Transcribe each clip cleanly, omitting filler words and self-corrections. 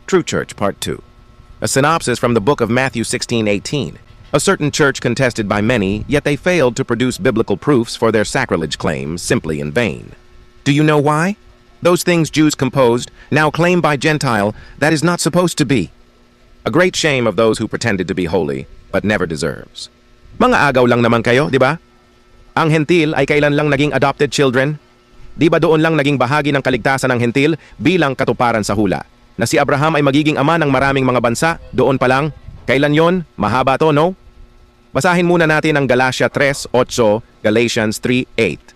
True Church, Part 2. A synopsis from the book of Matthew 16:18. A certain church contested by many, yet they failed to produce biblical proofs for their sacrilege claims simply in vain. Do you know why? Those things Jews composed, now claimed by Gentile, that is not supposed to be. A great shame of those who pretended to be holy, but never deserves. Mga agaw lang naman kayo, di ba? Ang hentil ay kailan lang naging adopted children? Di ba doon lang naging bahagi ng kaligtasan ng hentil bilang katuparan sa hula? Na si Abraham ay magiging ama ng maraming mga bansa, doon pa lang? Kailan yon? Mahaba to, no? Basahin muna natin ang Galatia 3:8, Galatians 3:8.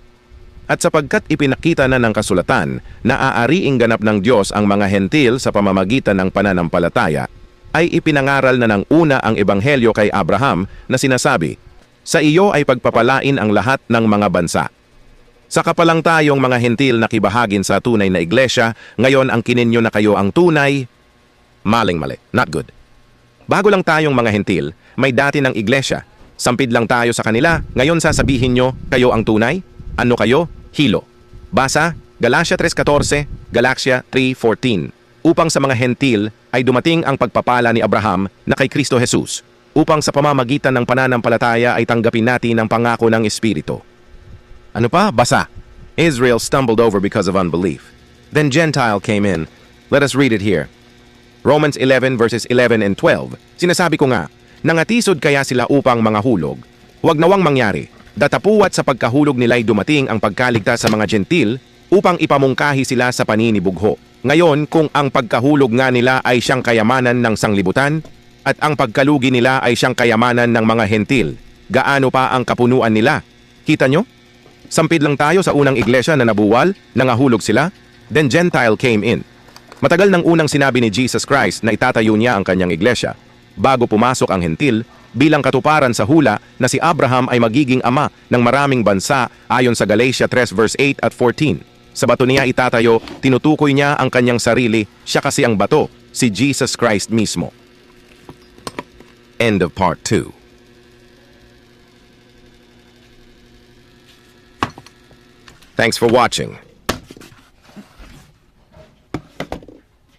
At sapagkat ipinakita na ng kasulatan na aariing ganap ng Diyos ang mga hentil sa pamamagitan ng pananampalataya, ay ipinangaral na ng una ang ebanghelyo kay Abraham na sinasabi, sa iyo ay pagpapalain ang lahat ng mga bansa. Saka pa lang tayong mga hentil na kibahagin sa tunay na iglesia, ngayon ang kininyo na kayo ang tunay, maling-mali, not good. Bago lang tayong mga hentil, may dati ng iglesia. Sampid lang tayo sa kanila, ngayon sasabihin nyo, kayo ang tunay? Ano kayo? Hilo. Basa, Galatia 3:14, Galatia 3:14. Upang sa mga hentil ay dumating ang pagpapala ni Abraham na kay Kristo Jesus, upang sa pamamagitan ng pananampalataya ay tanggapin natin ang pangako ng Espiritu. Ano pa? Basa. Israel stumbled over because of unbelief. Then Gentile came in. Let us read it here. Romans 11 verses 11 and 12. Sinasabi ko nga, nangatisod kaya sila upang mga hulog. Huwag nawang mangyari. Datapuwat sa pagkahulog nila'y dumating ang pagkaligtas sa mga gentil upang ipamungkahi sila sa paninibugho. Ngayon, kung ang pagkahulog nga nila ay siyang kayamanan ng sanglibutan at ang pagkalugi nila ay siyang kayamanan ng mga hentil, gaano pa ang kapunuan nila? Kita nyo? Sampid lang tayo sa unang iglesia na nabuwal, nangahulog sila, then Gentile came in. Matagal nang unang sinabi ni Jesus Christ na itatayo niya ang kanyang iglesia, bago pumasok ang hentil, bilang katuparan sa hula na si Abraham ay magiging ama ng maraming bansa ayon sa Galatia 3 verse 8 at 14. Sa bato niya itatayo, tinutukoy niya ang kanyang sarili, siya kasi ang bato, si Jesus Christ mismo. End of part 2. Thanks for watching.